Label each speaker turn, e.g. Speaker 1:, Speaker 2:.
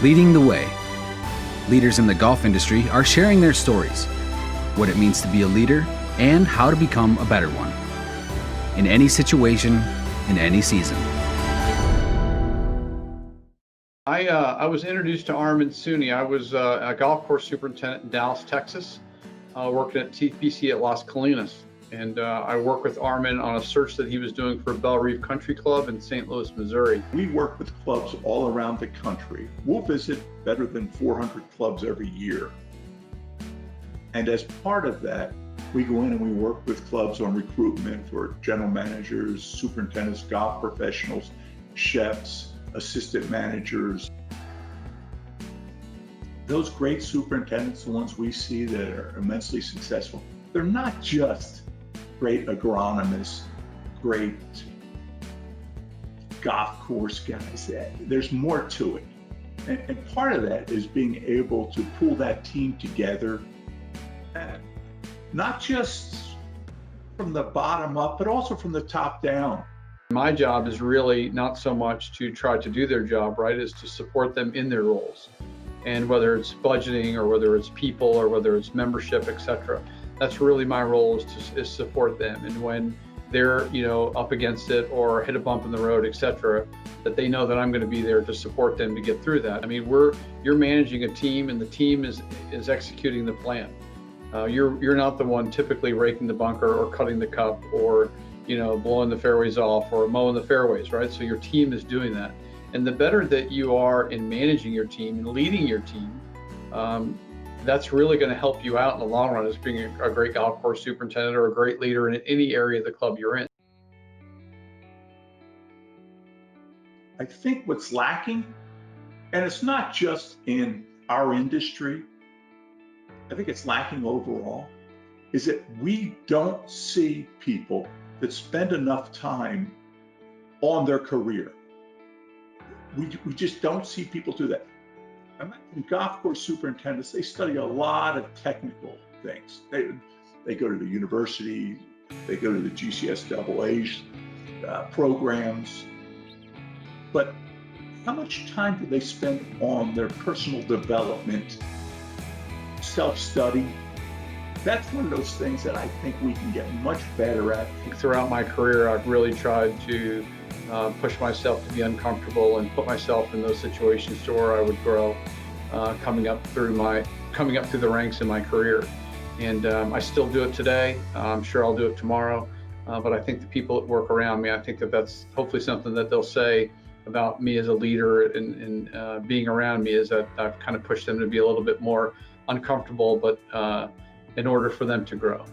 Speaker 1: leading the way. Leaders in the golf industry are sharing their stories, what it means to be a leader, and how to become a better one. In any situation, in any season.
Speaker 2: I was introduced to Armen Suny. I was a golf course superintendent in Dallas, Texas, working at TPC at Las Colinas. And I worked with Armen on a search that he was doing for Belle Reve Country Club in St. Louis, Missouri.
Speaker 3: We work with clubs all around the country. We'll visit better than 400 clubs every year. And as part of that, we go in and we work with clubs on recruitment for general managers, superintendents, golf professionals, chefs, assistant managers. Those great superintendents, the ones we see that are immensely successful, they're not just great agronomists, great golf course guys. There's more to it. And part of that is being able to pull that team together, not just from the bottom up, but also from the top down.
Speaker 2: My job is really not so much to try to do their job, right, is to support them in their roles. And whether it's budgeting or whether it's people or whether it's membership, etc. That's really my role, is support them. And when they're, up against it or hit a bump in the road, etc., that they know that I'm going to be there to support them to get through that. I mean, you're managing a team, and the team is executing the plan. You're not the one typically raking the bunker or cutting the cup or blowing the fairways off or mowing the fairways, right? So your team is doing that. And the better that you are in managing your team and leading your team, that's really going to help you out in the long run as being a great golf course superintendent or a great leader in any area of the club you're in.
Speaker 3: I think what's lacking, and it's not just in our industry, I think it's lacking overall, is that we don't see people that spend enough time on their career. We just don't see people do that. Imagine golf course superintendents, they study a lot of technical things. They go to the university, they go to the GCSAA programs, but how much time do they spend on their personal development, self-study? That's one of those things that I think we can get much better at.
Speaker 2: Throughout my career, I've really tried to push myself to be uncomfortable and put myself in those situations to where I would grow, coming up through the ranks in my career. And I still do it today. I'm sure I'll do it tomorrow. But I think the people that work around me, I think that's hopefully something that they'll say about me as a leader and being around me, is that I've kind of pushed them to be a little bit more uncomfortable, but in order for them to grow.